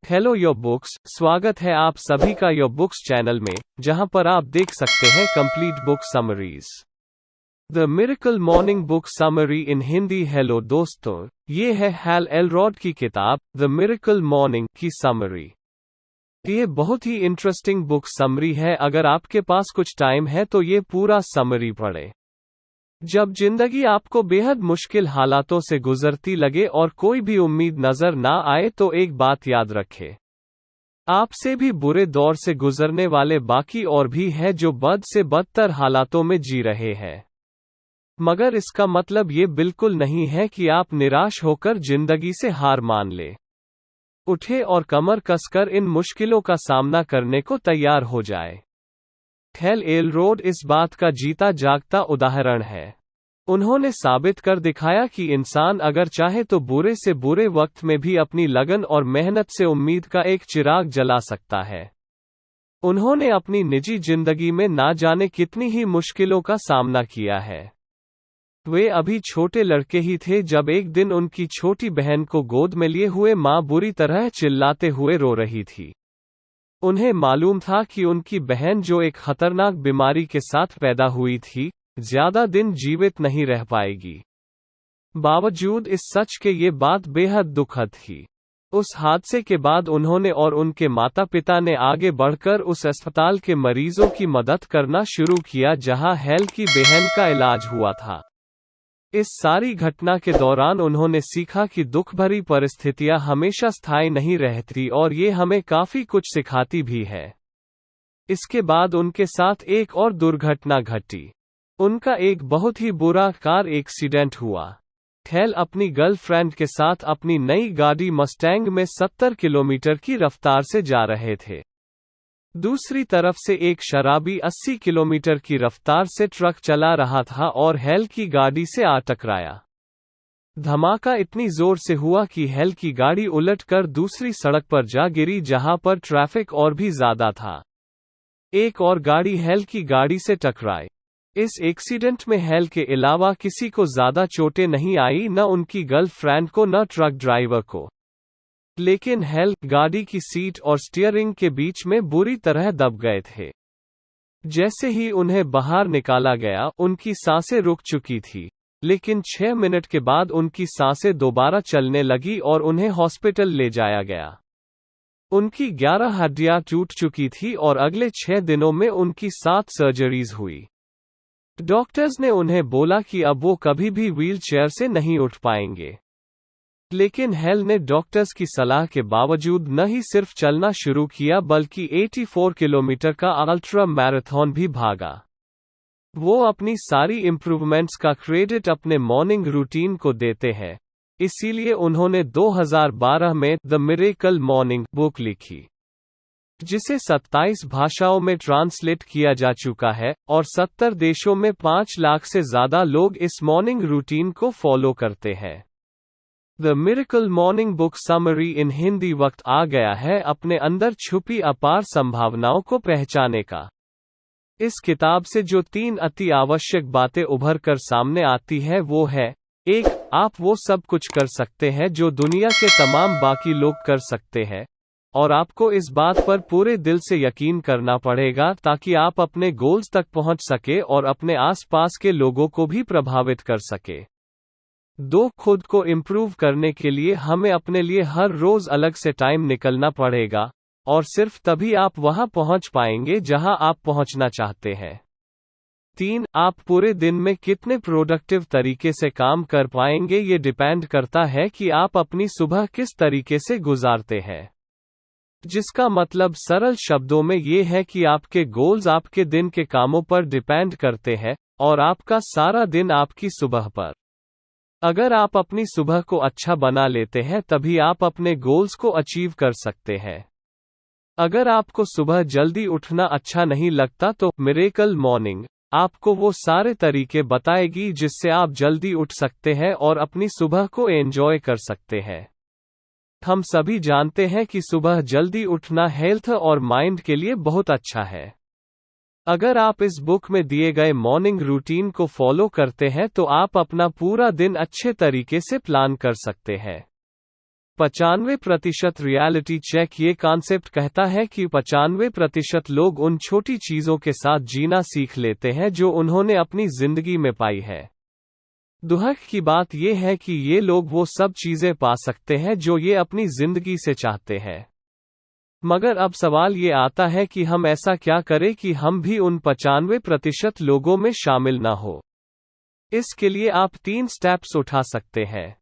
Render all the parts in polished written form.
Hello your books, स्वागत है आप सभी का योर बुक्स चैनल में, जहां पर आप देख सकते हैं complete book summaries. The miracle morning book summary in Hindi. Hello दोस्तों, ये है हैल एलरॉड की किताब द मिरेकल मॉर्निंग की समरी। ये बहुत ही इंटरेस्टिंग बुक समरी है। अगर आपके पास कुछ टाइम है तो ये पूरा समरी पढ़ें। जब जिंदगी आपको बेहद मुश्किल हालातों से गुजरती लगे और कोई भी उम्मीद नजर ना आए तो एक बात याद रखें, आपसे भी बुरे दौर से गुजरने वाले बाकी और भी हैं जो बद से बदतर हालातों में जी रहे हैं। मगर इसका मतलब ये बिल्कुल नहीं है कि आप निराश होकर जिंदगी से हार मान ले। उठे और कमर कसकर इन मुश्किलों का सामना करने को तैयार हो जाए। हैल एलरॉड इस बात का जीता जागता उदाहरण है। उन्होंने साबित कर दिखाया कि इंसान अगर चाहे तो बुरे से बुरे वक्त में भी अपनी लगन और मेहनत से उम्मीद का एक चिराग जला सकता है। उन्होंने अपनी निजी जिंदगी में ना जाने कितनी ही मुश्किलों का सामना किया है। वे अभी छोटे लड़के ही थे जब एक दिन उनकी छोटी बहन को गोद में लिए हुए मां बुरी तरह चिल्लाते हुए रो रही थी। उन्हें मालूम था कि उनकी बहन, जो एक खतरनाक बीमारी के साथ पैदा हुई थी, ज्यादा दिन जीवित नहीं रह पाएगी। बावजूद इस सच के ये बात बेहद दुखद थी। उस हादसे के बाद उन्होंने और उनके माता पिता ने आगे बढ़कर उस अस्पताल के मरीजों की मदद करना शुरू किया जहां हैल की बहन का इलाज हुआ था। इस सारी घटना के दौरान उन्होंने सीखा कि दुख भरी परिस्थितियां हमेशा स्थायी नहीं रहती और ये हमें काफी कुछ सिखाती भी है। इसके बाद उनके साथ एक और दुर्घटना घटी। उनका एक बहुत ही बुरा कार एक्सीडेंट हुआ। हैल अपनी गर्लफ्रेंड के साथ अपनी नई गाड़ी मस्टैंग में 70 किलोमीटर की रफ्तार से जा रहे थे। दूसरी तरफ से एक शराबी 80 किलोमीटर की रफ्तार से ट्रक चला रहा था और हैल की गाड़ी से आ टकराया। धमाका इतनी जोर से हुआ कि हैल की गाड़ी उलटकर दूसरी सड़क पर जा गिरी जहां पर ट्रैफिक और भी ज्यादा था। एक और गाड़ी हैल की गाड़ी से टकराई। इस एक्सीडेंट में हैल के अलावा किसी को ज्यादा चोटें नहीं आई, न उनकी गर्लफ्रेंड को न ट्रक ड्राइवर को। लेकिन हैल गाड़ी की सीट और स्टीयरिंग के बीच में बुरी तरह दब गए थे। जैसे ही उन्हें बाहर निकाला गया, उनकी सांसें रुक चुकी थी, लेकिन 6 मिनट के बाद उनकी सांसें दोबारा चलने लगी और उन्हें हॉस्पिटल ले जाया गया। उनकी 11 हड्डियां टूट चुकी थी और अगले 6 दिनों में उनकी 7 सर्जरीज हुई। डॉक्टर्स ने उन्हें बोला कि अब वो कभी भी व्हील चेयर से नहीं उठ पाएंगे। लेकिन हैल ने डॉक्टर्स की सलाह के बावजूद न ही सिर्फ चलना शुरू किया बल्कि 84 किलोमीटर का अल्ट्रा मैराथन भी भागा। वो अपनी सारी इंप्रूवमेंट्स का क्रेडिट अपने मॉर्निंग रूटीन को देते हैं। इसीलिए उन्होंने 2012 में द मिरेकल मॉर्निंग बुक लिखी, जिसे 27 भाषाओं में ट्रांसलेट किया जा चुका है और 70 देशों में 5 लाख से ज्यादा लोग इस मॉर्निंग रूटीन को फॉलो करते हैं। The miracle morning book summary इन हिंदी। वक्त आ गया है अपने अंदर छुपी अपार संभावनाओं को पहचाने का। इस किताब से जो 3 अति आवश्यक बातें उभर कर सामने आती है वो है: 1. आप वो सब कुछ कर सकते हैं जो दुनिया के तमाम बाकी लोग कर सकते हैं, और आपको इस बात पर पूरे दिल से यकीन करना पड़ेगा ताकि आप अपने गोल्स तक पहुंच सके और अपने आसपास के लोगों को भी प्रभावित कर सके। 2. खुद को इम्प्रूव करने के लिए हमें अपने लिए हर रोज अलग से टाइम निकलना पड़ेगा, और सिर्फ तभी आप वहां पहुंच पाएंगे जहां आप पहुंचना चाहते हैं। 3. आप पूरे दिन में कितने प्रोडक्टिव तरीके से काम कर पाएंगे ये डिपेंड करता है कि आप अपनी सुबह किस तरीके से गुजारते हैं। जिसका मतलब सरल शब्दों में ये है कि आपके गोल्स आपके दिन के कामों पर डिपेंड करते हैं, और आपका सारा दिन आपकी सुबह पर। अगर आप अपनी सुबह को अच्छा बना लेते हैं तभी आप अपने गोल्स को अचीव कर सकते हैं। अगर आपको सुबह जल्दी उठना अच्छा नहीं लगता तो मिरेकल मॉर्निंग आपको वो सारे तरीके बताएगी जिससे आप जल्दी उठ सकते हैं और अपनी सुबह को एंजॉय कर सकते हैं। हम सभी जानते हैं कि सुबह जल्दी उठना हेल्थ और माइंड के लिए बहुत अच्छा है। अगर आप इस बुक में दिए गए मॉर्निंग रूटीन को फॉलो करते हैं तो आप अपना पूरा दिन अच्छे तरीके से प्लान कर सकते हैं। 95% रियलिटी चेक ये कॉन्सेप्ट कहता है कि 95% लोग उन छोटी चीज़ों के साथ जीना सीख लेते हैं जो उन्होंने अपनी जिंदगी में पाई है। दुख की बात यह है कि ये लोग वो सब चीज़ें पा सकते हैं जो ये अपनी जिंदगी से चाहते हैं। मगर अब सवाल ये आता है कि हम ऐसा क्या करें कि हम भी उन 95% लोगों में शामिल ना हो। इसके लिए आप 3 स्टेप्स उठा सकते हैं।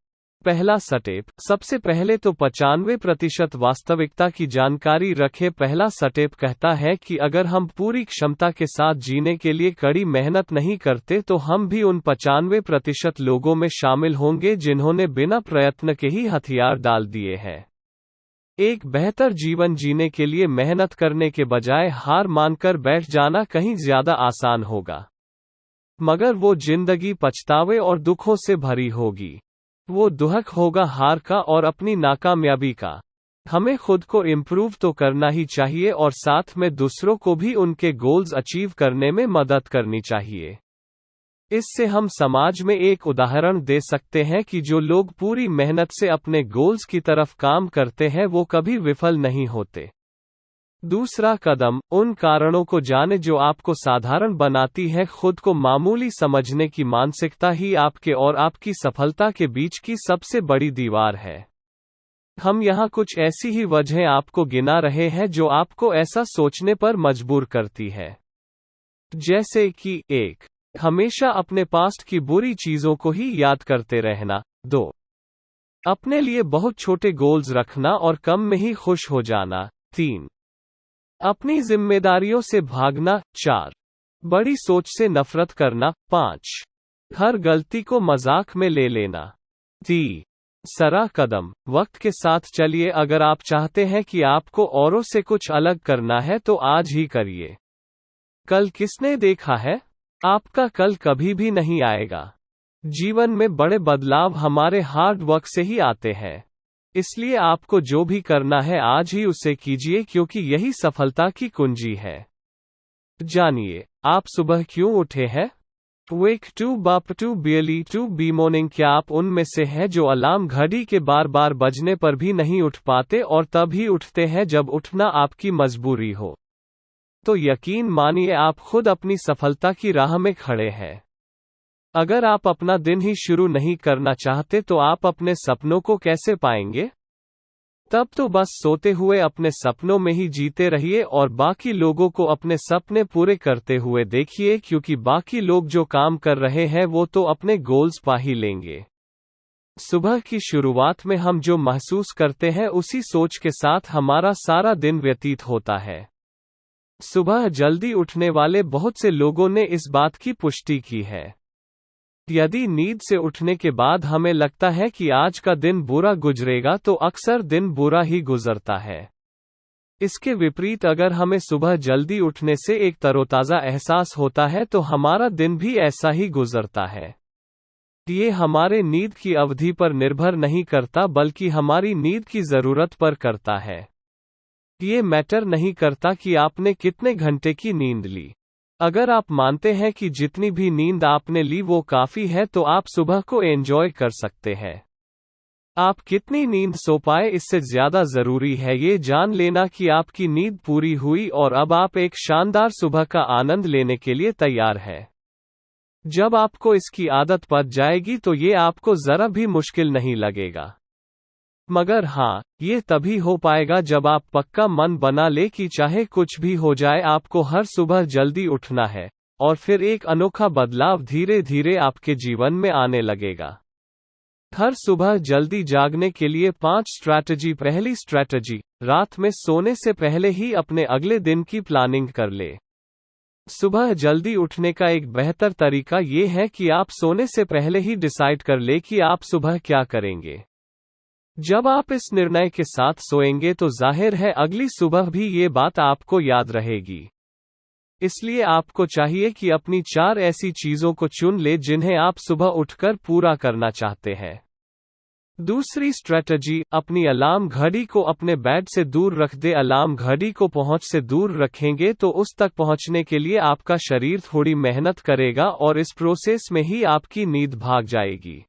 पहला स्टेप, सबसे पहले तो 95% वास्तविकता की जानकारी रखें। पहला स्टेप कहता है कि अगर हम पूरी क्षमता के साथ जीने के लिए कड़ी मेहनत नहीं करते तो हम भी उन 95% लोगों में शामिल होंगे जिन्होंने बिना प्रयत्न के ही हथियार डाल दिए हैं। एक बेहतर जीवन जीने के लिए मेहनत करने के बजाय हार मानकर बैठ जाना कहीं ज्यादा आसान होगा, मगर वो जिंदगी पछतावे और दुखों से भरी होगी। वो दुख होगा हार का और अपनी नाकामयाबी का। हमें खुद को इम्प्रूव तो करना ही चाहिए और साथ में दूसरों को भी उनके गोल्स अचीव करने में मदद करनी चाहिए। इससे हम समाज में एक उदाहरण दे सकते हैं कि जो लोग पूरी मेहनत से अपने गोल्स की तरफ काम करते हैं वो कभी विफल नहीं होते। दूसरा कदम, उन कारणों को जाने जो आपको साधारण बनाती है। खुद को मामूली समझने की मानसिकता ही आपके और आपकी सफलता के बीच की सबसे बड़ी दीवार है। हम यहाँ कुछ ऐसी ही वजहें आपको गिना रहे हैं जो आपको ऐसा सोचने पर मजबूर करती है। जैसे कि 1. हमेशा अपने पास्ट की बुरी चीजों को ही याद करते रहना। 2. अपने लिए बहुत छोटे गोल्स रखना और कम में ही खुश हो जाना। 3. अपनी जिम्मेदारियों से भागना। 4. बड़ी सोच से नफरत करना। 5. हर गलती को मजाक में ले लेना। 3. कदम, वक्त के साथ चलिए। अगर आप चाहते हैं कि आपको औरों से कुछ अलग करना है तो आज ही करिए। कल किसने देखा है? आपका कल कभी भी नहीं आएगा। जीवन में बड़े बदलाव हमारे हार्ड वर्क से ही आते हैं। इसलिए आपको जो भी करना है आज ही उसे कीजिए क्योंकि यही सफलता की कुंजी है। जानिए, आप सुबह क्यों उठे हैं? वेक टू बप टू बियली टू बी मॉर्निंग। क्या आप उनमें से हैं जो अलार्म घड़ी के बार बार बजने पर भी नहीं उठ पाते और तब ही उठते हैं जब उठना आपकी मजबूरी हो? तो यकीन मानिए आप खुद अपनी सफलता की राह में खड़े हैं। अगर आप अपना दिन ही शुरू नहीं करना चाहते तो आप अपने सपनों को कैसे पाएंगे? तब तो बस सोते हुए अपने सपनों में ही जीते रहिए और बाकी लोगों को अपने सपने पूरे करते हुए देखिए, क्योंकि बाकी लोग जो काम कर रहे हैं वो तो अपने गोल्स पा ही लेंगे। सुबह की शुरुआत में हम जो महसूस करते हैं उसी सोच के साथ हमारा सारा दिन व्यतीत होता है। सुबह जल्दी उठने वाले बहुत से लोगों ने इस बात की पुष्टि की है। यदि नींद से उठने के बाद हमें लगता है कि आज का दिन बुरा गुजरेगा तो अक्सर दिन बुरा ही गुजरता है। इसके विपरीत अगर हमें सुबह जल्दी उठने से एक तरोताज़ा एहसास होता है तो हमारा दिन भी ऐसा ही गुजरता है। ये हमारे नींद की अवधि पर निर्भर नहीं करता बल्कि हमारी नींद की ज़रूरत पर करता है। ये मैटर नहीं करता कि आपने कितने घंटे की नींद ली। अगर आप मानते हैं कि जितनी भी नींद आपने ली वो काफ़ी है तो आप सुबह को एंजॉय कर सकते हैं। आप कितनी नींद सो पाए इससे ज़्यादा ज़रूरी है ये जान लेना कि आपकी नींद पूरी हुई और अब आप एक शानदार सुबह का आनंद लेने के लिए तैयार हैं। जब आपको इसकी आदत पड़ जाएगी तो ये आपको ज़रा भी मुश्किल नहीं लगेगा। मगर हाँ, ये तभी हो पाएगा जब आप पक्का मन बना ले कि चाहे कुछ भी हो जाए आपको हर सुबह जल्दी उठना है, और फिर एक अनोखा बदलाव धीरे धीरे आपके जीवन में आने लगेगा। हर सुबह जल्दी जागने के लिए 5 स्ट्रैटेजी। पहली स्ट्रैटेजी, रात में सोने से पहले ही अपने अगले दिन की प्लानिंग कर ले। सुबह जल्दी उठने का एक बेहतर तरीका ये है कि आप सोने से पहले ही डिसाइड कर ले कि आप सुबह क्या करेंगे। जब आप इस निर्णय के साथ सोएंगे तो जाहिर है अगली सुबह भी ये बात आपको याद रहेगी। इसलिए आपको चाहिए कि अपनी 4 ऐसी चीज़ों को चुन ले जिन्हें आप सुबह उठकर पूरा करना चाहते हैं। दूसरी स्ट्रैटेजी, अपनी अलार्म घड़ी को अपने बेड से दूर रख दे। अलार्म घड़ी को पहुंच से दूर रखेंगे तो उस तक पहुंचने के लिए आपका शरीर थोड़ी मेहनत करेगा और इस प्रोसेस में ही आपकी नींद भाग जाएगी।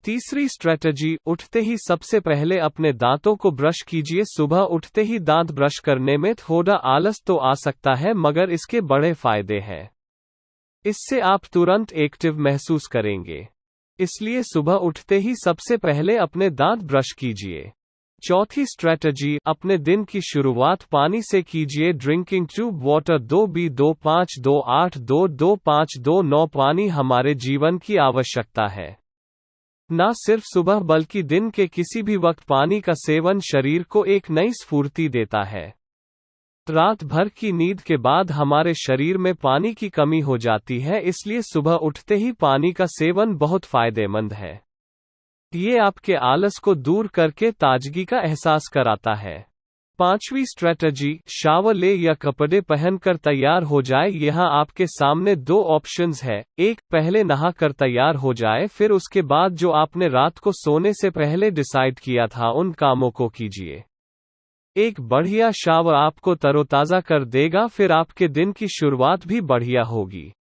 तीसरी स्ट्रेटजी, उठते ही सबसे पहले अपने दांतों को ब्रश कीजिए। सुबह उठते ही दांत ब्रश करने में थोड़ा आलस तो आ सकता है, मगर इसके बड़े फायदे हैं। इससे आप तुरंत एक्टिव महसूस करेंगे। इसलिए सुबह उठते ही सबसे पहले अपने दांत ब्रश कीजिए। चौथी स्ट्रेटजी, अपने दिन की शुरुआत पानी से कीजिए। Drinking tube water 2B2528222529। पानी हमारे जीवन की आवश्यकता है। न सिर्फ सुबह बल्कि दिन के किसी भी वक्त पानी का सेवन शरीर को एक नई स्फूर्ति देता है। रात भर की नींद के बाद हमारे शरीर में पानी की कमी हो जाती है, इसलिए सुबह उठते ही पानी का सेवन बहुत फायदेमंद है। ये आपके आलस को दूर करके ताजगी का एहसास कराता है। पांचवी स्ट्रेटजी, शावर ले या कपड़े पहनकर तैयार हो जाए। यहाँ आपके सामने दो ऑप्शंस है। एक, पहले नहा कर तैयार हो जाए, फिर उसके बाद जो आपने रात को सोने से पहले डिसाइड किया था उन कामों को कीजिए। एक बढ़िया शावर आपको तरोताजा कर देगा, फिर आपके दिन की शुरुआत भी बढ़िया होगी।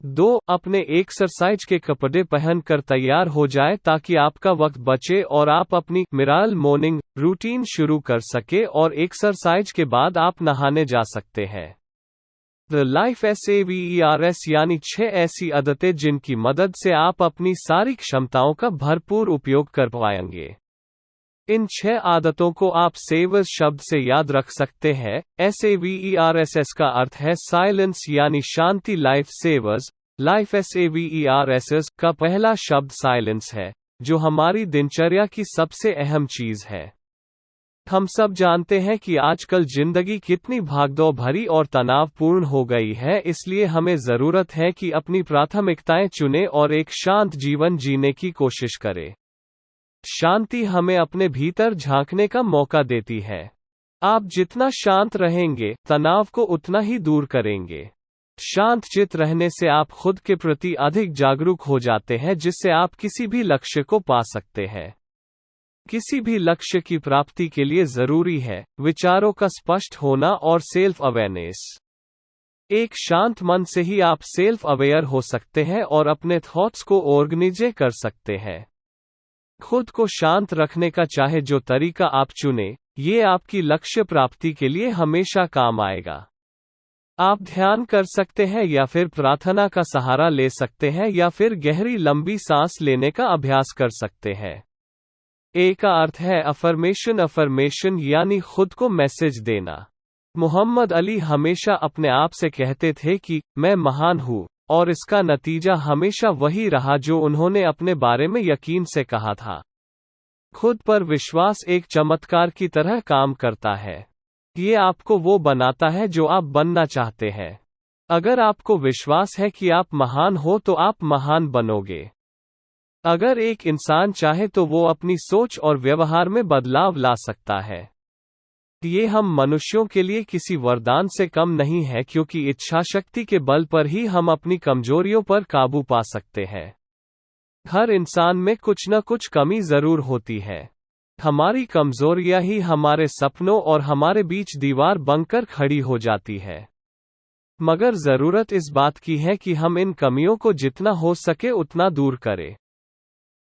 2, अपने एक्सरसाइज के कपड़े पहनकर तैयार हो जाए ताकि आपका वक्त बचे और आप अपनी मिराल मॉर्निंग रूटीन शुरू कर सके और एक्सरसाइज के बाद आप नहाने जा सकते हैं। द लाइफ SAVERS, यानी 6 ऐसी आदतें जिनकी मदद से आप अपनी सारी क्षमताओं का भरपूर उपयोग कर पाएंगे। इन 6 आदतों को आप सेवर्स शब्द से याद रख सकते हैं। SAVERS का अर्थ है साइलेंस यानी शांति। लाइफ सेवर्स, लाइफ SAVERS का पहला शब्द साइलेंस है, जो हमारी दिनचर्या की सबसे अहम चीज है। हम सब जानते हैं कि आजकल जिंदगी कितनी भागदौड़ भरी और तनावपूर्ण हो गई है, इसलिए हमें जरूरत है कि अपनी प्राथमिकताएं चुनें और एक शांत जीवन जीने की कोशिश करें। शांति हमें अपने भीतर झांकने का मौका देती है। आप जितना शांत रहेंगे, तनाव को उतना ही दूर करेंगे। शांत चित्त रहने से आप खुद के प्रति अधिक जागरूक हो जाते हैं, जिससे आप किसी भी लक्ष्य को पा सकते हैं। किसी भी लक्ष्य की प्राप्ति के लिए जरूरी है विचारों का स्पष्ट होना और सेल्फ अवेयरनेस। एक शांत मन से ही आप सेल्फ अवेयर हो सकते हैं और अपने थॉट्स को ऑर्गेनाइज कर सकते हैं। खुद को शांत रखने का चाहे जो तरीका आप चुने, ये आपकी लक्ष्य प्राप्ति के लिए हमेशा काम आएगा। आप ध्यान कर सकते हैं या फिर प्रार्थना का सहारा ले सकते हैं या फिर गहरी लंबी सांस लेने का अभ्यास कर सकते हैं। ए का अर्थ है अफर्मेशन। अफर्मेशन यानी खुद को मैसेज देना। मोहम्मद अली हमेशा अपने आप से कहते थे कि मैं महान हूँ, और इसका नतीजा हमेशा वही रहा जो उन्होंने अपने बारे में यकीन से कहा था। खुद पर विश्वास एक चमत्कार की तरह काम करता है। ये आपको वो बनाता है जो आप बनना चाहते हैं। अगर आपको विश्वास है कि आप महान हो तो आप महान बनोगे। अगर एक इंसान चाहे तो वो अपनी सोच और व्यवहार में बदलाव ला सकता है। ये हम मनुष्यों के लिए किसी वरदान से कम नहीं है, क्योंकि इच्छाशक्ति के बल पर ही हम अपनी कमजोरियों पर काबू पा सकते हैं। हर इंसान में कुछ न कुछ कमी जरूर होती है। हमारी कमजोरियां ही हमारे सपनों और हमारे बीच दीवार बनकर खड़ी हो जाती है। मगर जरूरत इस बात की है कि हम इन कमियों को जितना हो सके उतना दूर करें।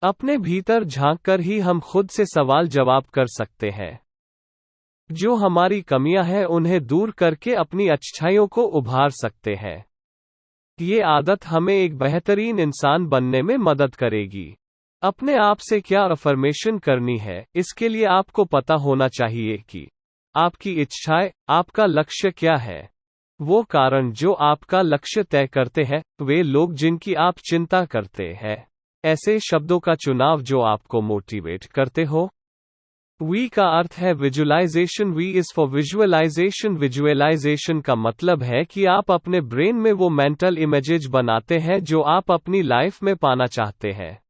अपने भीतर झांककर ही हम खुद से सवाल जवाब कर सकते हैं। जो हमारी कमियां हैं उन्हें दूर करके अपनी अच्छाइयों को उभार सकते हैं। ये आदत हमें एक बेहतरीन इंसान बनने में मदद करेगी। अपने आप से क्या अफर्मेशन करनी है, इसके लिए आपको पता होना चाहिए कि आपकी इच्छाएं, आपका लक्ष्य क्या है। वो कारण जो आपका लक्ष्य तय करते हैं, वे लोग जिनकी आप चिंता करते हैं, ऐसे शब्दों का चुनाव जो आपको मोटिवेट करते हो। वी का अर्थ है visualisation. V is for visualisation. Visualisation का मतलब है कि आप अपने ब्रेन में वो मेंटल इमेजेस बनाते हैं जो आप अपनी लाइफ में पाना चाहते हैं।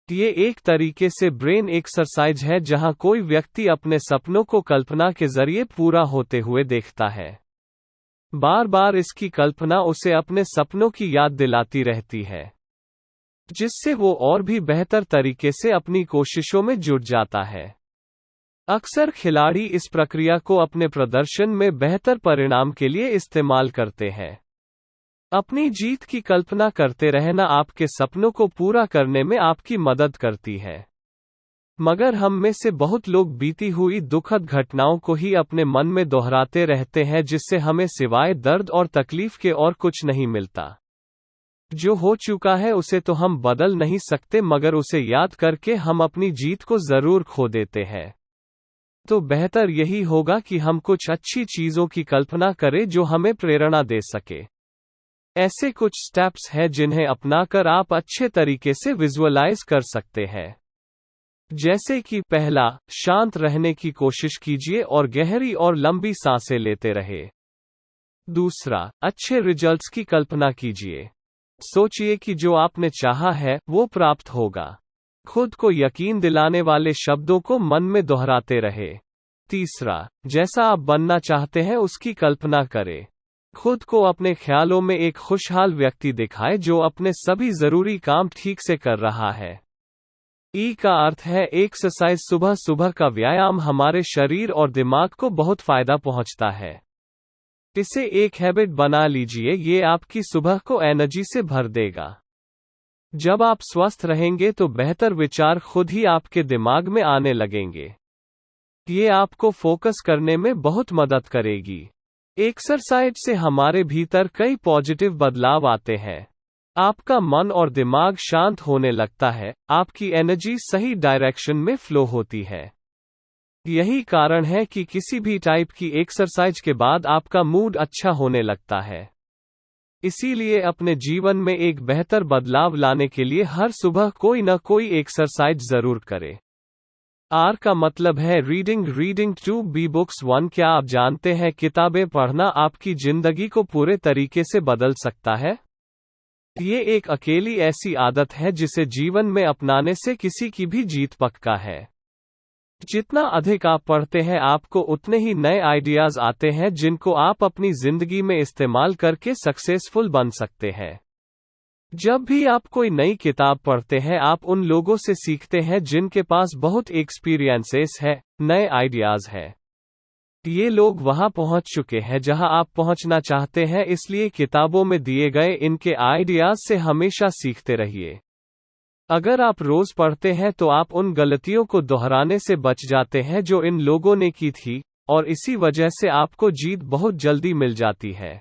ये एक तरीके से ब्रेन एक्सरसाइज है जहां कोई व्यक्ति अपने सपनों को कल्पना के जरिए पूरा होते हुए देखता है। बार बार इसकी कल्पना उसे अपने सपनों की याद दिलाती रहती है, जिससे वो और भी बेहतर तरीके से अपनी कोशिशों में जुट जाता है। अक्सर खिलाड़ी इस प्रक्रिया को अपने प्रदर्शन में बेहतर परिणाम के लिए इस्तेमाल करते हैं। अपनी जीत की कल्पना करते रहना आपके सपनों को पूरा करने में आपकी मदद करती है। मगर हम में से बहुत लोग बीती हुई दुखद घटनाओं को ही अपने मन में दोहराते रहते हैं, जिससे हमें सिवाय दर्द और तकलीफ के और कुछ नहीं मिलता। जो हो चुका है उसे तो हम बदल नहीं सकते, मगर उसे याद करके हम अपनी जीत को जरूर खो देते हैं। तो बेहतर यही होगा कि हम कुछ अच्छी चीजों की कल्पना करें जो हमें प्रेरणा दे सके। ऐसे कुछ स्टेप्स हैं जिन्हें अपनाकर आप अच्छे तरीके से विजुअलाइज कर सकते हैं। जैसे कि पहला, शांत रहने की कोशिश कीजिए और गहरी और लंबी सांसें लेते रहे। दूसरा, अच्छे रिजल्ट्स की कल्पना कीजिए। सोचिए कि जो आपने चाहा है वो प्राप्त होगा। खुद को यकीन दिलाने वाले शब्दों को मन में दोहराते रहे। तीसरा, जैसा आप बनना चाहते हैं उसकी कल्पना करें। खुद को अपने ख्यालों में एक खुशहाल व्यक्ति दिखाए जो अपने सभी जरूरी काम ठीक से कर रहा है। ई का अर्थ है एक्सरसाइज। सुबह सुबह का व्यायाम हमारे शरीर और दिमाग को बहुत फायदा पहुंचता है। इसे एक हैबिट बना लीजिए, ये आपकी सुबह को एनर्जी से भर देगा। जब आप स्वस्थ रहेंगे तो बेहतर विचार खुद ही आपके दिमाग में आने लगेंगे। ये आपको फोकस करने में बहुत मदद करेगी। एक्सरसाइज से हमारे भीतर कई पॉजिटिव बदलाव आते हैं। आपका मन और दिमाग शांत होने लगता है, आपकी एनर्जी सही डायरेक्शन में फ्लो होती है। यही कारण है कि किसी भी टाइप की एक्सरसाइज के बाद आपका मूड अच्छा होने लगता है। इसीलिए अपने जीवन में एक बेहतर बदलाव लाने के लिए हर सुबह कोई न कोई एक्सरसाइज जरूर करें। आर का मतलब है reading to be books one. क्या आप जानते हैं किताबें पढ़ना आपकी जिंदगी को पूरे तरीके से बदल सकता है? ये एक अकेली ऐसी आदत है जिसे जीवन में अपनाने से किसी की भी जीत पक्का है। जितना अधिक आप पढ़ते हैं आपको उतने ही नए आइडियाज आते हैं जिनको आप अपनी जिंदगी में इस्तेमाल करके सक्सेसफुल बन सकते हैं। जब भी आप कोई नई किताब पढ़ते हैं आप उन लोगों से सीखते हैं जिनके पास बहुत एक्सपीरियंसेस है, नए आइडियाज है। ये लोग वहां पहुंच चुके हैं जहां आप पहुंचना चाहते हैं, इसलिए किताबों में दिए गए इनके आइडियाज से हमेशा सीखते रहिए। अगर आप रोज पढ़ते हैं तो आप उन गलतियों को दोहराने से बच जाते हैं जो इन लोगों ने की थी, और इसी वजह से आपको जीत बहुत जल्दी मिल जाती है।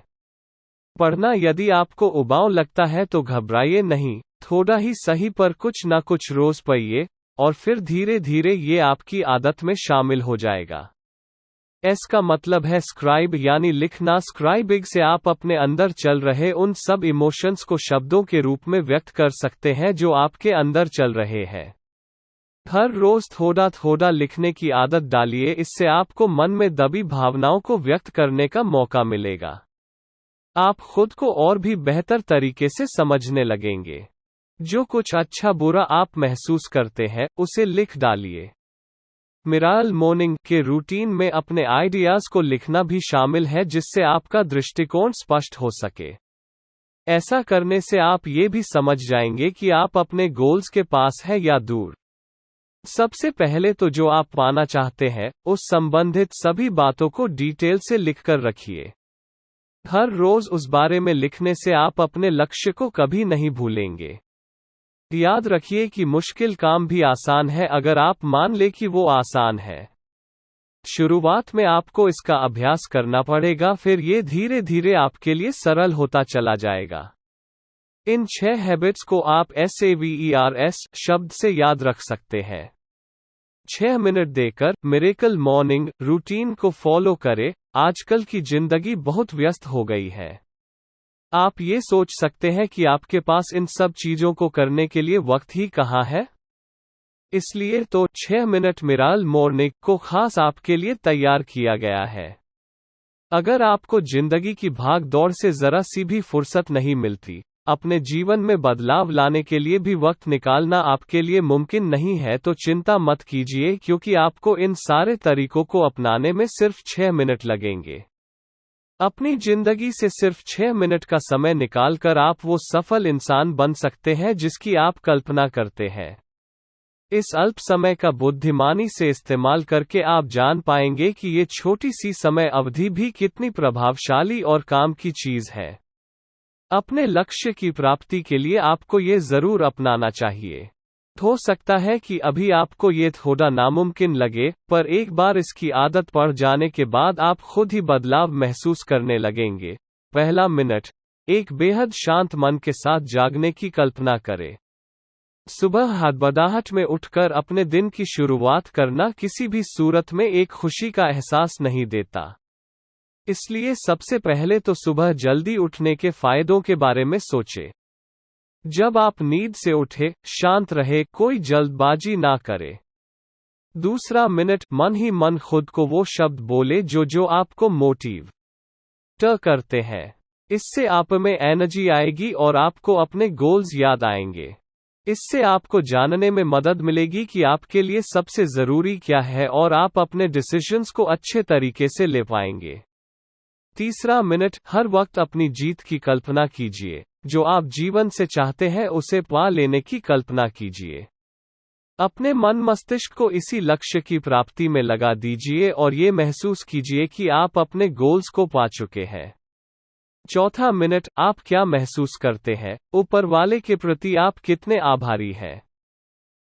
पढ़ना यदि आपको उबाऊ लगता है तो घबराइए नहीं, थोड़ा ही सही पर कुछ ना कुछ रोज पढ़िए, और फिर धीरे धीरे ये आपकी आदत में शामिल हो जाएगा। एस का मतलब है स्क्राइब यानी लिखना। स्क्राइबिंग से आप अपने अंदर चल रहे उन सब इमोशंस को शब्दों के रूप में व्यक्त कर सकते हैं जो आपके अंदर चल रहे हैं। हर रोज थोड़ा थोड़ा लिखने की आदत डालिए, इससे आपको मन में दबी भावनाओं को व्यक्त करने का मौका मिलेगा। आप खुद को और भी बेहतर तरीके से समझने लगेंगे। जो कुछ अच्छा बुरा आप महसूस करते हैं उसे लिख डालिए। मिराल मॉर्निंग के रूटीन में अपने आइडियाज को लिखना भी शामिल है जिससे आपका दृष्टिकोण स्पष्ट हो सके। ऐसा करने से आप ये भी समझ जाएंगे कि आप अपने गोल्स के पास हैं या दूर। सबसे पहले तो जो आप पाना चाहते हैं उस संबंधित सभी बातों को डिटेल से लिखकर रखिए। हर रोज उस बारे में लिखने से आप अपने लक्ष्य को कभी नहीं भूलेंगे। याद रखिए कि मुश्किल काम भी आसान है अगर आप मान लें कि वो आसान है। शुरुआत में आपको इसका अभ्यास करना पड़ेगा, फिर ये धीरे धीरे आपके लिए सरल होता चला जाएगा। इन 6 हैबिट्स को आप SAVERS शब्द से याद रख सकते हैं। 6 मिनट देकर मिरेकल मॉर्निंग रूटीन को फॉलो करें। आजकल की जिंदगी बहुत व्यस्त हो गई है। आप ये सोच सकते हैं कि आपके पास इन सब चीजों को करने के लिए वक्त ही कहाँ है। इसलिए तो 6 मिनट मिराल मॉर्निंग को खास आपके लिए तैयार किया गया है। अगर आपको जिंदगी की भाग दौड़ से जरा सी भी फुर्सत नहीं मिलती, अपने जीवन में बदलाव लाने के लिए भी वक्त निकालना आपके लिए मुमकिन नहीं है, तो चिंता मत कीजिए, क्योंकि आपको इन सारे तरीकों को अपनाने में सिर्फ 6 मिनट लगेंगे। अपनी जिंदगी से सिर्फ 6 मिनट का समय निकालकर आप वो सफल इंसान बन सकते हैं जिसकी आप कल्पना करते हैं। इस अल्प समय का बुद्धिमानी से इस्तेमाल करके आप जान पाएंगे कि ये छोटी सी समय अवधि भी कितनी प्रभावशाली और काम की चीज है। अपने लक्ष्य की प्राप्ति के लिए आपको ये जरूर अपनाना चाहिए। हो सकता है कि अभी आपको ये थोड़ा नामुमकिन लगे, पर एक बार इसकी आदत पड़ जाने के बाद आप खुद ही बदलाव महसूस करने लगेंगे। पहला मिनट, एक बेहद शांत मन के साथ जागने की कल्पना करें। सुबह हड़बड़ाहट में उठकर अपने दिन की शुरुआत करना किसी भी सूरत में एक खुशी का एहसास नहीं देता। इसलिए सबसे पहले तो सुबह जल्दी उठने के फायदों के बारे में सोचें। जब आप नींद से उठे, शांत रहे, कोई जल्दबाजी ना करे। दूसरा मिनट, मन ही मन खुद को वो शब्द बोले जो आपको मोटिवेट करते हैं। इससे आप में एनर्जी आएगी और आपको अपने गोल्स याद आएंगे। इससे आपको जानने में मदद मिलेगी कि आपके लिए सबसे जरूरी क्या है और आप अपने डिसीजंस को अच्छे तरीके से ले पाएंगे। तीसरा मिनट, हर वक्त अपनी जीत की कल्पना कीजिए। जो आप जीवन से चाहते हैं उसे पा लेने की कल्पना कीजिए। अपने मन मस्तिष्क को इसी लक्ष्य की प्राप्ति में लगा दीजिए और ये महसूस कीजिए कि आप अपने गोल्स को पा चुके हैं। चौथा मिनट, आप क्या महसूस करते हैं, ऊपर वाले के प्रति आप कितने आभारी हैं।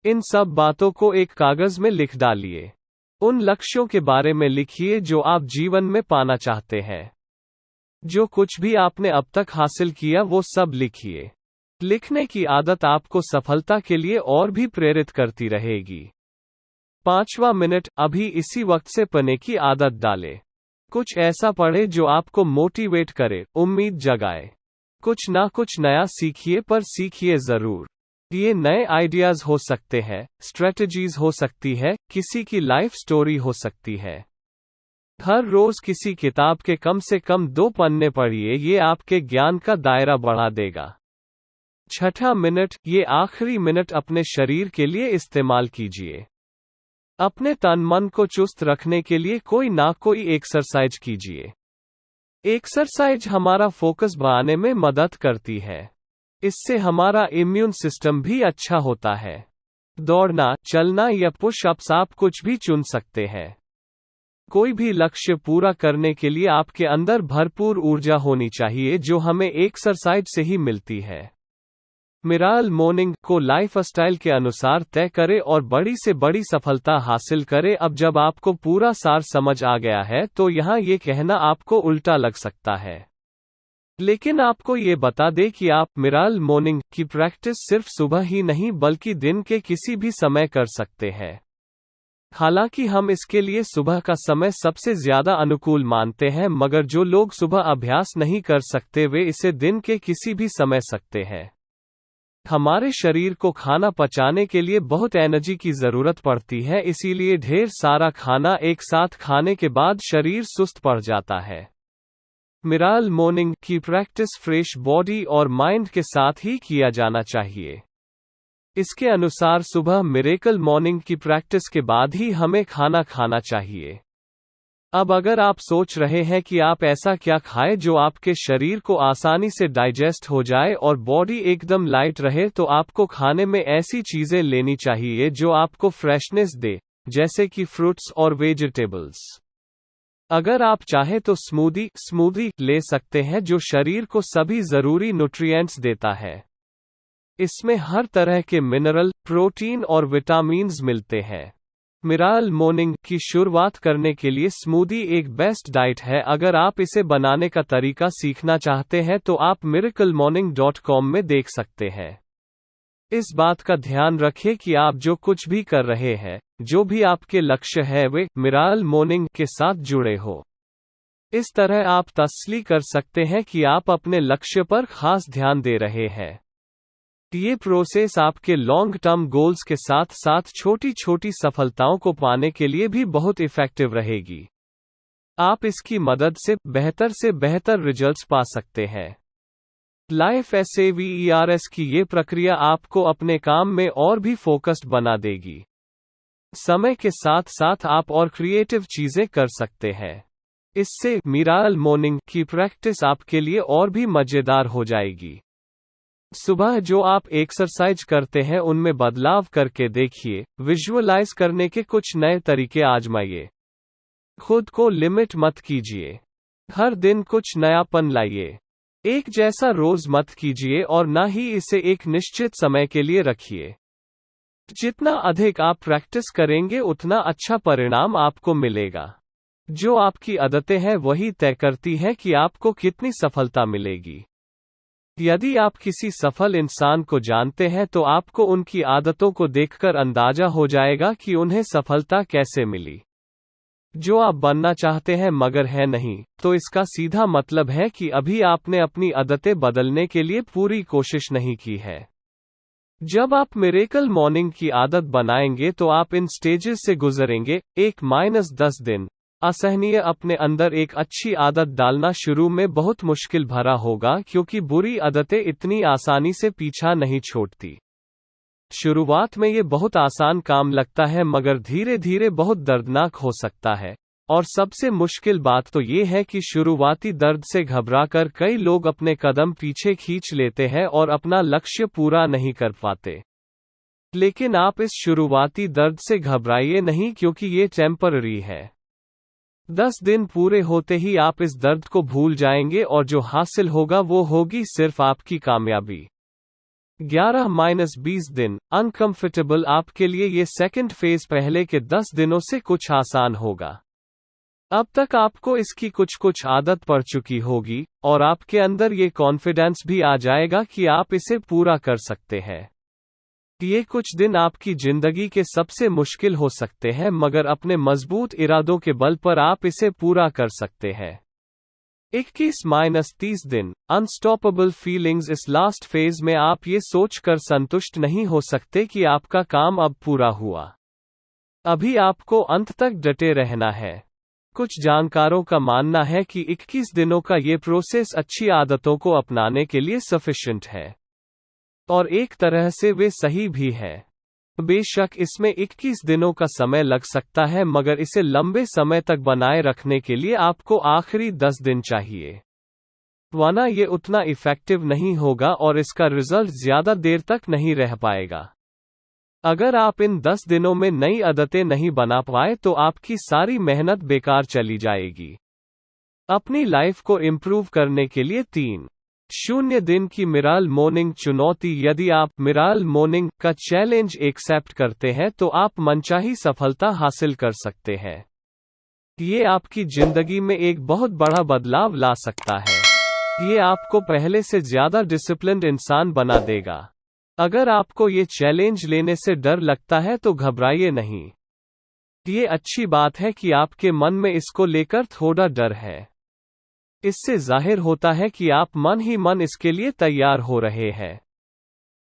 इन सब बातों को एक कागज में लिख डालिए। उन लक्ष्यों के बारे में लिखिए जो आप जीवन में पाना चाहते हैं। जो कुछ भी आपने अब तक हासिल किया वो सब लिखिए। लिखने की आदत आपको सफलता के लिए और भी प्रेरित करती रहेगी। पांचवा मिनट, अभी इसी वक्त से पढ़ने की आदत डालें। कुछ ऐसा पढ़े जो आपको मोटिवेट करे, उम्मीद जगाए। कुछ ना कुछ नया सीखिए, पर सीखिए जरूर। ये नए आइडियाज हो सकते हैं, स्ट्रेटजीज हो सकती है, किसी की लाइफ स्टोरी हो सकती है। हर रोज किसी किताब के कम से कम 2 पन्ने पढ़िए, ये आपके ज्ञान का दायरा बढ़ा देगा। छठा मिनट, ये आखिरी मिनट अपने शरीर के लिए इस्तेमाल कीजिए। अपने तन मन को चुस्त रखने के लिए कोई ना कोई एक्सरसाइज कीजिए। एक्सरसाइज हमारा फोकस बढ़ाने में मदद करती है। इससे हमारा इम्यून सिस्टम भी अच्छा होता है। दौड़ना, चलना या पुश अप्स, आप कुछ भी चुन सकते हैं। कोई भी लक्ष्य पूरा करने के लिए आपके अंदर भरपूर ऊर्जा होनी चाहिए जो हमें एक्सरसाइज से ही मिलती है। मिराल मॉर्निंग को लाइफस्टाइल के अनुसार तय करें और बड़ी से बड़ी सफलता हासिल करें। अब जब आपको पूरा सार समझ आ गया है तो यहाँ ये कहना आपको उल्टा लग सकता है, लेकिन आपको ये बता दें कि आप मिराल मॉर्निंग की प्रैक्टिस सिर्फ सुबह ही नहीं बल्कि दिन के किसी भी समय कर सकते हैं। हालांकि हम इसके लिए सुबह का समय सबसे ज्यादा अनुकूल मानते हैं, मगर जो लोग सुबह अभ्यास नहीं कर सकते वे इसे दिन के किसी भी समय सकते हैं। हमारे शरीर को खाना पचाने के लिए बहुत एनर्जी की जरूरत पड़ती है, इसीलिए ढेर सारा खाना एक साथ खाने के बाद शरीर सुस्त पड़ जाता है। मिराल मॉर्निंग की प्रैक्टिस फ्रेश बॉडी और माइंड के साथ ही किया जाना चाहिए। इसके अनुसार सुबह मिरेकल मॉर्निंग की प्रैक्टिस के बाद ही हमें खाना खाना चाहिए। अब अगर आप सोच रहे हैं कि आप ऐसा क्या खाएं जो आपके शरीर को आसानी से डाइजेस्ट हो जाए और बॉडी एकदम लाइट रहे, तो आपको खाने में ऐसी चीजें लेनी चाहिए जो आपको फ्रेशनेस दे, जैसे कि फ्रूट्स और वेजिटेबल्स। अगर आप चाहे तो स्मूदी ले सकते हैं जो शरीर को सभी जरूरी न्यूट्रिएंट्स देता है। इसमें हर तरह के मिनरल, प्रोटीन और विटामिन्स मिलते हैं। मिराल मॉर्निंग की शुरुआत करने के लिए स्मूदी एक बेस्ट डाइट है। अगर आप इसे बनाने का तरीका सीखना चाहते हैं तो आप miraclemorning.com में देख सकते हैं। इस बात का ध्यान रखें कि आप जो कुछ भी कर रहे हैं, जो भी आपके लक्ष्य है, वे मिराल मॉर्निंग के साथ जुड़े हो। इस तरह आप तसल्ली कर सकते हैं कि आप अपने लक्ष्य पर खास ध्यान दे रहे हैं। ये प्रोसेस आपके लॉन्ग टर्म गोल्स के साथ साथ छोटी छोटी सफलताओं को पाने के लिए भी बहुत इफेक्टिव रहेगी। आप इसकी मदद से बेहतर रिजल्ट्स पा सकते हैं। लाइफ SAVERS की ये प्रक्रिया आपको अपने काम में और भी फोकस्ड बना देगी। समय के साथ साथ आप और क्रिएटिव चीजें कर सकते हैं। इससे मिराल मॉर्निंग की प्रैक्टिस आपके लिए और भी मजेदार हो जाएगी। सुबह जो आप एक्सरसाइज करते हैं उनमें बदलाव करके देखिए। विजुअलाइज करने के कुछ नए तरीके आजमाइए। खुद को लिमिट मत कीजिए। हर दिन कुछ नयापन लाइए। एक जैसा रोज मत कीजिए और ना ही इसे एक निश्चित समय के लिए रखिए। जितना अधिक आप प्रैक्टिस करेंगे उतना अच्छा परिणाम आपको मिलेगा। जो आपकी आदतें हैं वही तय करती हैं कि आपको कितनी सफलता मिलेगी। यदि आप किसी सफल इंसान को जानते हैं तो आपको उनकी आदतों को देखकर अंदाजा हो जाएगा कि उन्हें सफलता कैसे मिली। जो आप बनना चाहते हैं मगर है नहीं, तो इसका सीधा मतलब है कि अभी आपने अपनी आदतें बदलने के लिए पूरी कोशिश नहीं की है। जब आप मिरेकल मॉर्निंग की आदत बनाएंगे तो आप इन स्टेजेस से गुजरेंगे। 1-10 दिन। असहनीय अपने अंदर एक अच्छी आदत डालना शुरू में बहुत मुश्किल भरा होगा क्योंकि बुरी आदतें इतनी आसानी से पीछा नहीं छोड़ती। शुरुआत में ये बहुत आसान काम लगता है मगर धीरे धीरे बहुत दर्दनाक हो सकता है। और सबसे मुश्किल बात तो ये है कि शुरुआती दर्द से घबराकर कई लोग अपने कदम पीछे खींच लेते हैं और अपना लक्ष्य पूरा नहीं कर पाते। लेकिन आप इस शुरुआती दर्द से घबराइए नहीं क्योंकि ये टेम्पररी है। 10 दिन पूरे होते ही आप इस दर्द को भूल जाएंगे और जो हासिल होगा वो होगी सिर्फ आपकी कामयाबी। 11-20 दिन। अनकंफर्टेबल आपके लिए ये सेकंड फेज पहले के 10 दिनों से कुछ आसान होगा। अब तक आपको इसकी कुछ आदत पड़ चुकी होगी और आपके अंदर ये कॉन्फिडेंस भी आ जाएगा कि आप इसे पूरा कर सकते हैं। ये कुछ दिन आपकी जिंदगी के सबसे मुश्किल हो सकते हैं मगर अपने मजबूत इरादों के बल पर आप इसे पूरा कर सकते हैं। 21-30 दिन। Unstoppable feelings. इस लास्ट फेज में आप ये सोचकर संतुष्ट नहीं हो सकते कि आपका काम अब पूरा हुआ। अभी आपको अंत तक डटे रहना है। कुछ जानकारों का मानना है कि 21 दिनों का ये प्रोसेस अच्छी आदतों को अपनाने के लिए सफिशिएंट है। और एक तरह से वे सही भी है। बेशक इसमें 21 दिनों का समय लग सकता है मगर इसे लंबे समय तक बनाए रखने के लिए आपको आखिरी 10 दिन चाहिए। वरना ये उतना इफेक्टिव नहीं होगा और इसका रिजल्ट ज्यादा देर तक नहीं रह पाएगा। अगर आप इन 10 दिनों में नई आदतें नहीं बना पाए तो आपकी सारी मेहनत बेकार चली जाएगी। अपनी लाइफ को इम्प्रूव करने के लिए 3-0 दिन की मिराल मॉर्निंग चुनौती। यदि आप मिराल मॉर्निंग का चैलेंज एक्सेप्ट करते हैं तो आप मनचाही सफलता हासिल कर सकते हैं। ये आपकी जिंदगी में एक बहुत बड़ा बदलाव ला सकता है। ये आपको पहले से ज्यादा डिसिप्लिन्ड इंसान बना देगा। अगर आपको ये चैलेंज लेने से डर लगता है तो घबराइए नहीं। ये अच्छी बात है कि आपके मन में इसको लेकर थोड़ा डर है। इससे जाहिर होता है कि आप मन ही मन इसके लिए तैयार हो रहे हैं।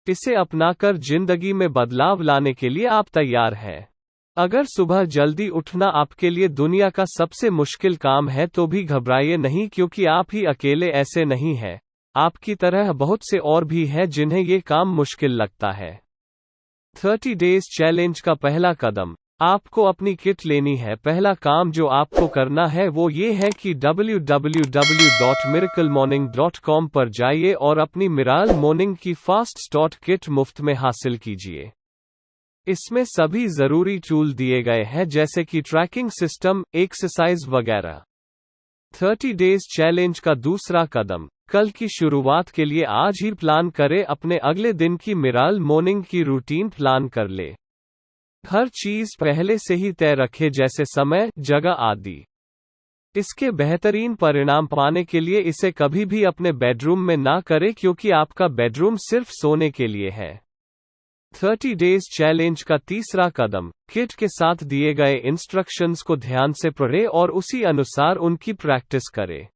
इसे अपनाकर जिंदगी में बदलाव लाने के लिए आप तैयार हैं। अगर सुबह जल्दी उठना आपके लिए दुनिया का सबसे मुश्किल काम है तो भी घबराइए नहीं क्योंकि आप ही अकेले ऐसे नहीं हैं। आपकी तरह बहुत से और भी हैं जिन्हें ये काम मुश्किल लगता है। 30 डेज चैलेंज का पहला कदम। आपको अपनी किट लेनी है। पहला काम जो आपको करना है वो ये है कि www.miraclemorning.com पर जाइए और अपनी मिराल मॉर्निंग की फास्ट स्टार्ट किट मुफ्त में हासिल कीजिए। इसमें सभी जरूरी टूल दिए गए हैं जैसे कि ट्रैकिंग सिस्टम, एक्सरसाइज वगैरह। 30 डेज चैलेंज का दूसरा कदम। कल की शुरुआत के लिए आज ही प्लान करें। अपने अगले दिन की मिराल मॉर्निंग की रूटीन प्लान कर ले। हर चीज पहले से ही तय रखे जैसे समय, जगह आदि। इसके बेहतरीन परिणाम पाने के लिए इसे कभी भी अपने बेडरूम में ना करें क्योंकि आपका बेडरूम सिर्फ सोने के लिए है। 30 डेज चैलेंज का तीसरा कदम। किट के साथ दिए गए इंस्ट्रक्शंस को ध्यान से पढ़ें और उसी अनुसार उनकी प्रैक्टिस करें।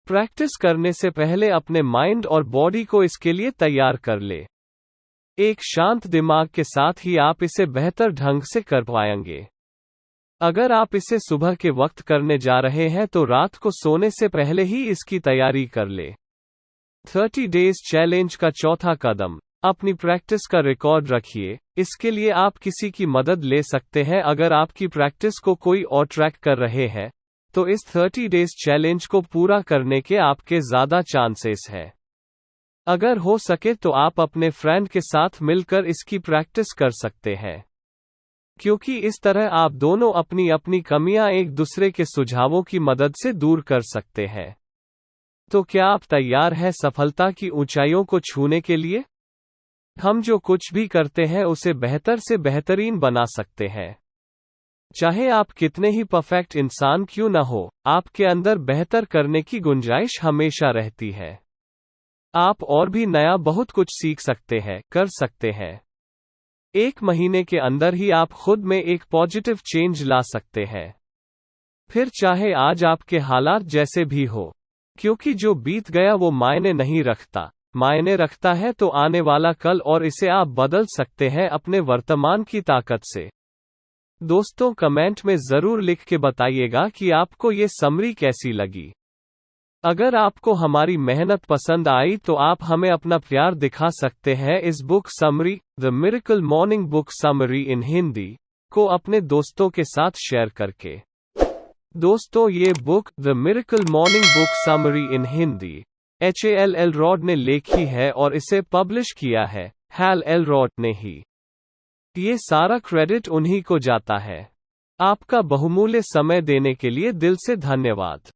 प्रैक्टिस करने से पहले अपने माइंड और बॉडी को इसके लिए तैयार कर ले। एक शांत दिमाग के साथ ही आप इसे बेहतर ढंग से कर पाएंगे। अगर आप इसे सुबह के वक्त करने जा रहे हैं तो रात को सोने से पहले ही इसकी तैयारी कर ले। 30 डेज चैलेंज का चौथा कदम। अपनी प्रैक्टिस का रिकॉर्ड रखिए। इसके लिए आप किसी की मदद ले सकते हैं। अगर आपकी प्रैक्टिस को कोई और ट्रैक कर रहे हैं तो इस 30 डेज चैलेंज को पूरा करने के आपके ज्यादा चांसेस है। अगर हो सके तो आप अपने फ्रेंड के साथ मिलकर इसकी प्रैक्टिस कर सकते हैं, क्योंकि इस तरह आप दोनों अपनी अपनी कमियां एक दूसरे के सुझावों की मदद से दूर कर सकते हैं। तो क्या आप तैयार हैं सफलता की ऊंचाइयों को छूने के लिए? हम जो कुछ भी करते हैं उसे बेहतर से बेहतरीन बना सकते हैं। चाहे आप कितने ही परफेक्ट इंसान क्यों न हो, आपके अंदर बेहतर करने की गुंजाइश हमेशा रहती है। आप और भी नया बहुत कुछ सीख सकते हैं, कर सकते हैं। 1 महीने के अंदर ही आप खुद में एक पॉजिटिव चेंज ला सकते हैं। फिर चाहे आज आपके हालात जैसे भी हो, क्योंकि जो बीत गया वो मायने नहीं रखता, मायने रखता है तो आने वाला कल, और इसे आप बदल सकते हैं अपने वर्तमान की ताकत से। दोस्तों, कमेंट में जरूर लिख के बताइएगा कि आपको ये समरी कैसी लगी। अगर आपको हमारी मेहनत पसंद आई तो आप हमें अपना प्यार दिखा सकते हैं इस book summary, the miracle morning book summary इन हिंदी, को अपने दोस्तों के साथ शेयर करके। दोस्तों, ये book the miracle morning book summary in Hindi HAL Elrod ने लिखी है और इसे पब्लिश किया है HAL एलरॉड ने ही। ये सारा क्रेडिट उन्हीं को जाता है। आपका बहुमूल्य समय देने के लिए दिल से धन्यवाद।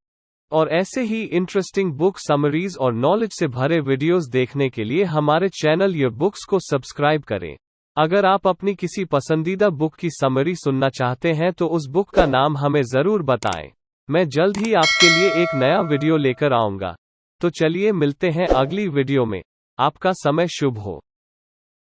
और ऐसे ही इंटरेस्टिंग बुक समरीज और नॉलेज से भरे वीडियोस देखने के लिए हमारे चैनल ये बुक्स को सब्सक्राइब करें। अगर आप अपनी किसी पसंदीदा बुक की समरी सुनना चाहते हैं तो उस बुक का नाम हमें ज़रूर बताएं। मैं जल्द ही आपके लिए एक नया वीडियो लेकर आऊँगा। तो चलिए मिलते हैं अगली वीडियो में। आपका समय शुभ हो।